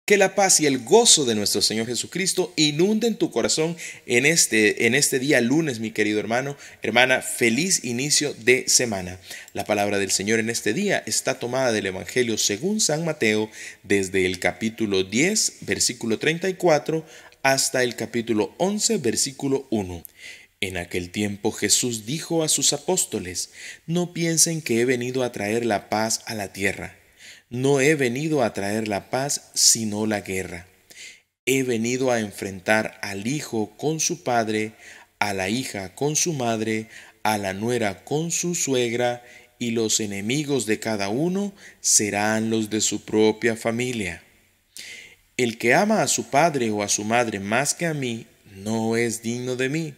Que la paz y el gozo de nuestro Señor Jesucristo inunden tu corazón en este día lunes, mi querido hermano, hermana. Feliz inicio de semana. La palabra del Señor en este día está tomada del Evangelio según San Mateo, desde el capítulo 10, versículo 34, hasta el capítulo 11, versículo 1. En aquel tiempo Jesús dijo a sus apóstoles: No piensen que he venido a traer la paz a la tierra. No he venido a traer la paz, sino la guerra. He venido a enfrentar al hijo con su padre, a la hija con su madre, a la nuera con su suegra, y los enemigos de cada uno serán los de su propia familia. El que ama a su padre o a su madre más que a mí, no es digno de mí.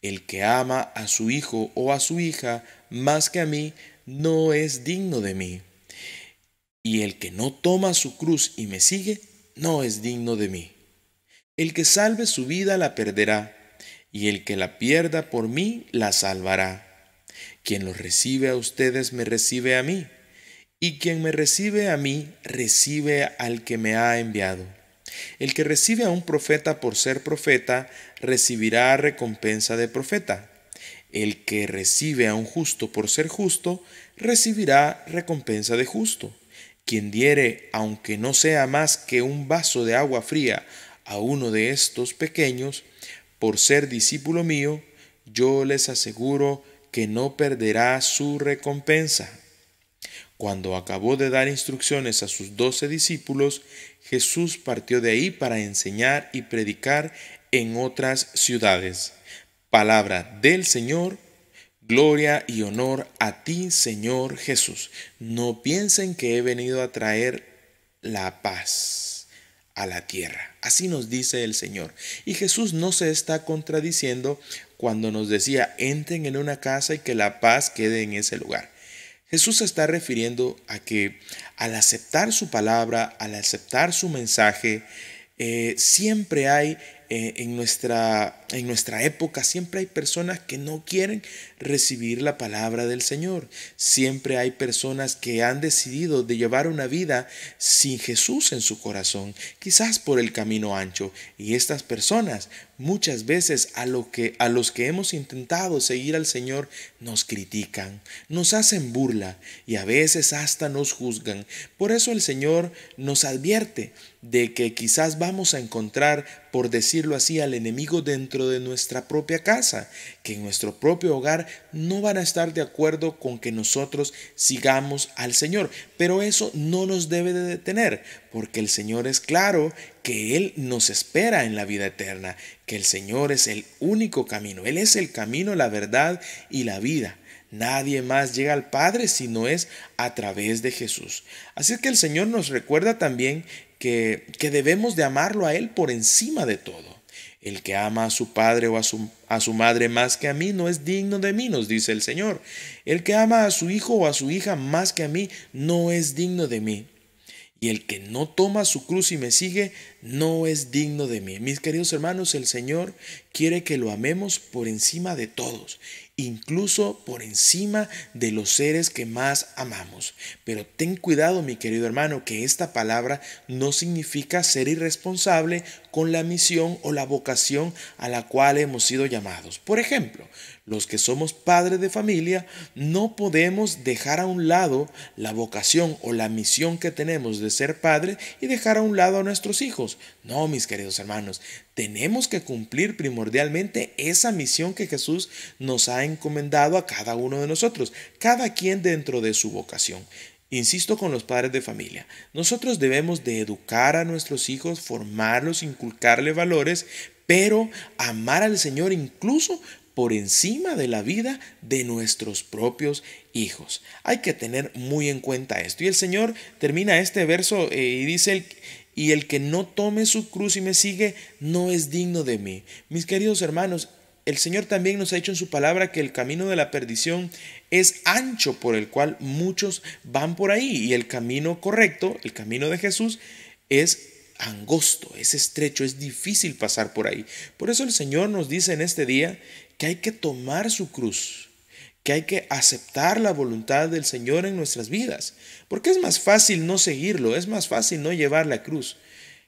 El que ama a su hijo o a su hija más que a mí, no es digno de mí. Y el que no toma su cruz y me sigue, no es digno de mí. El que salve su vida la perderá, y el que la pierda por mí la salvará. Quien los recibe a ustedes me recibe a mí, y quien me recibe a mí recibe al que me ha enviado. El que recibe a un profeta por ser profeta, recibirá recompensa de profeta. El que recibe a un justo por ser justo, recibirá recompensa de justo. Quien diere, aunque no sea más que un vaso de agua fría, a uno de estos pequeños, por ser discípulo mío, yo les aseguro que no perderá su recompensa. Cuando acabó de dar instrucciones a sus 12 discípulos, Jesús partió de ahí para enseñar y predicar en otras ciudades. Palabra del Señor. Gloria y honor a ti, Señor Jesús. No piensen que he venido a traer la paz a la tierra. Así nos dice el Señor. Y Jesús no se está contradiciendo cuando nos decía: entren en una casa y que la paz quede en ese lugar. Jesús se está refiriendo a que al aceptar su palabra, al aceptar su mensaje, siempre hay en nuestra época, siempre hay personas que no quieren recibir la palabra del Señor. Siempre hay personas que han decidido de llevar una vida sin Jesús en su corazón, quizás por el camino ancho. Y estas personas, muchas veces a los que hemos intentado seguir al Señor, nos critican, nos hacen burla y a veces hasta nos juzgan. Por eso el Señor nos advierte de que quizás vamos a encontrar, por decirlo así, al enemigo dentro de nuestra propia casa, que en nuestro propio hogar no van a estar de acuerdo con que nosotros sigamos al Señor. Pero eso no nos debe de detener, porque el Señor es claro que Él nos espera en la vida eterna, que el Señor es el único camino. Él es el camino, la verdad y la vida. Nadie más llega al Padre si no es a través de Jesús. Así que el Señor nos recuerda también que debemos de amarlo a Él por encima de todo. El que ama a su padre o a su madre más que a mí no es digno de mí, nos dice el Señor. El que ama a su hijo o a su hija más que a mí no es digno de mí. Y el que no toma su cruz y me sigue no es digno de mí. Mis queridos hermanos, el Señor quiere que lo amemos por encima de todos, incluso por encima de los seres que más amamos. Pero ten cuidado, mi querido hermano, que esta palabra no significa ser irresponsable con la misión o la vocación a la cual hemos sido llamados. Por ejemplo, los que somos padres de familia no podemos dejar a un lado la vocación o la misión que tenemos de ser padre y dejar a un lado a nuestros hijos. No, mis queridos hermanos, tenemos que cumplir primordialmente esa misión que Jesús nos ha encomendado a cada uno de nosotros, cada quien dentro de su vocación. Insisto con los padres de familia, nosotros debemos de educar a nuestros hijos, formarlos, inculcarle valores, pero amar al Señor incluso por encima de la vida de nuestros propios hijos. Hay que tener muy en cuenta esto. Y el Señor termina este verso y dice: y el que no tome su cruz y me sigue no es digno de mí. Mis queridos hermanos, el Señor también nos ha dicho en su palabra que el camino de la perdición es ancho, por el cual muchos van por ahí, y el camino correcto, el camino de Jesús, es angosto, es estrecho, es difícil pasar por ahí. Por eso el Señor nos dice en este día que hay que tomar su cruz, que hay que aceptar la voluntad del Señor en nuestras vidas, porque es más fácil no seguirlo, es más fácil no llevar la cruz.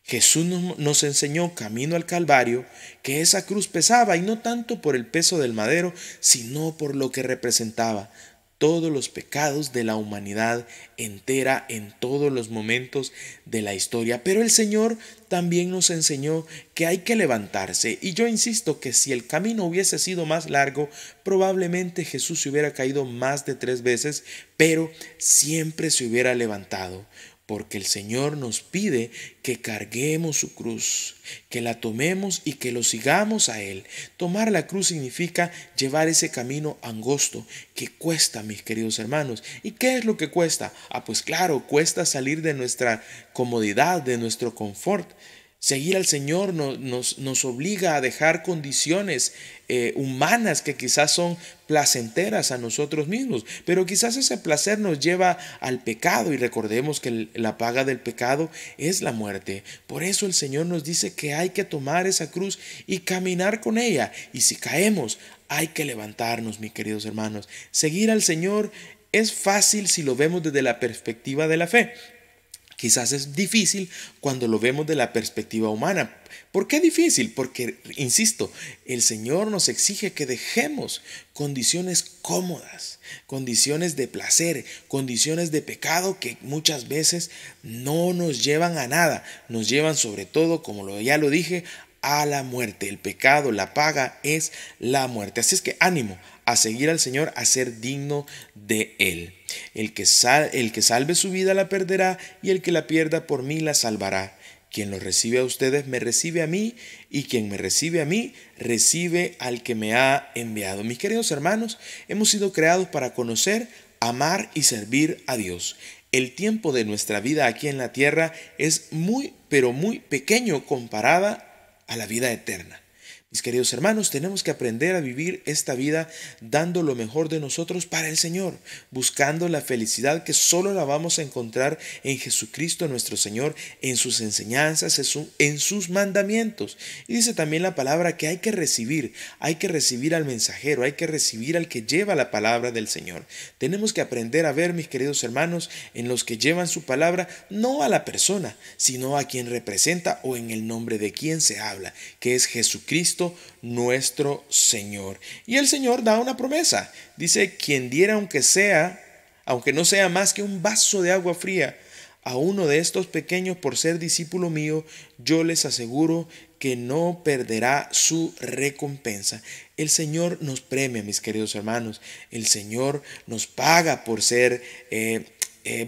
Jesús nos enseñó camino al Calvario que esa cruz pesaba y no tanto por el peso del madero, sino por lo que representaba todos los pecados de la humanidad entera en todos los momentos de la historia. Pero el Señor también nos enseñó que hay que levantarse. Y yo insisto que si el camino hubiese sido más largo, probablemente Jesús se hubiera caído más de 3 veces, pero siempre se hubiera levantado. Porque el Señor nos pide que carguemos su cruz, que la tomemos y que lo sigamos a Él. Tomar la cruz significa llevar ese camino angosto que cuesta, mis queridos hermanos. ¿Y qué es lo que cuesta? Pues claro, cuesta salir de nuestra comodidad, de nuestro confort. Seguir al Señor nos obliga a dejar condiciones humanas que quizás son placenteras a nosotros mismos, pero quizás ese placer nos lleva al pecado y recordemos que la paga del pecado es la muerte. Por eso el Señor nos dice que hay que tomar esa cruz y caminar con ella, y si caemos hay que levantarnos, mis queridos hermanos. Seguir al Señor es fácil si lo vemos desde la perspectiva de la fe. Quizás es difícil cuando lo vemos de la perspectiva humana. ¿Por qué difícil? Porque, insisto, el Señor nos exige que dejemos condiciones cómodas, condiciones de placer, condiciones de pecado que muchas veces no nos llevan a nada, nos llevan sobre todo, como ya lo dije, a la muerte. El pecado, la paga es la muerte. Así es que ánimo a seguir al Señor, a ser digno de Él. El que salve su vida la perderá, y el que la pierda por mí la salvará. Quien los recibe a ustedes me recibe a mí, y quien me recibe a mí recibe al que me ha enviado. Mis queridos hermanos, hemos sido creados para conocer, amar y servir a Dios. El tiempo de nuestra vida aquí en la tierra es muy, pero muy pequeño comparada a la vida eterna. Mis queridos hermanos, tenemos que aprender a vivir esta vida dando lo mejor de nosotros para el Señor, buscando la felicidad que solo la vamos a encontrar en Jesucristo nuestro Señor, en sus enseñanzas, en sus mandamientos. Y dice también la palabra que hay que recibir al mensajero, hay que recibir al que lleva la palabra del Señor. Tenemos que aprender a ver, mis queridos hermanos, en los que llevan su palabra, no a la persona, sino a quien representa o en el nombre de quien se habla, que es Jesucristo nuestro Señor. Y el Señor da una promesa. Dice, quien diera aunque no sea más que un vaso de agua fría, a uno de estos pequeños por ser discípulo mío, yo les aseguro que no perderá su recompensa. El Señor nos premia, mis queridos hermanos. El Señor nos paga por ser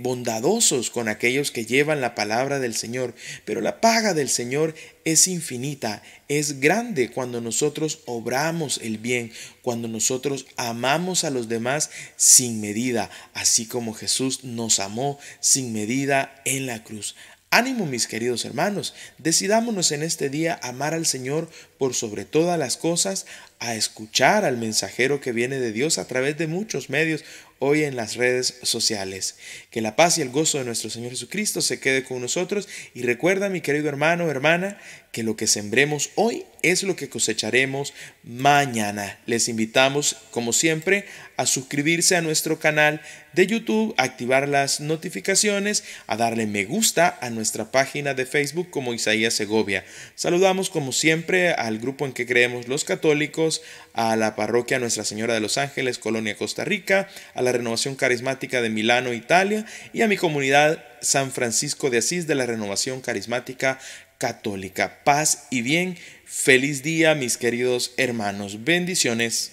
bondadosos con aquellos que llevan la palabra del Señor, pero la paga del Señor es infinita, es grande cuando nosotros obramos el bien, cuando nosotros amamos a los demás sin medida, así como Jesús nos amó sin medida en la cruz. Ánimo, mis queridos hermanos, decidámonos en este día a amar al Señor por sobre todas las cosas, a escuchar al mensajero que viene de Dios a través de muchos medios hoy en las redes sociales. Que la paz y el gozo de nuestro Señor Jesucristo se quede con nosotros, y recuerda, mi querido hermano o hermana, que lo que sembremos hoy es lo que cosecharemos mañana. Les invitamos, como siempre, a suscribirse a nuestro canal de YouTube, a activar las notificaciones, a darle me gusta a nuestra página de Facebook como Isaías Segovia. Saludamos como siempre al grupo en que creemos los católicos, a la parroquia Nuestra Señora de los Ángeles, Colonia Costa Rica, a la Renovación Carismática de Milano, Italia, y a mi comunidad San Francisco de Asís de la Renovación Carismática Católica. Paz y bien. Feliz día, mis queridos hermanos. Bendiciones.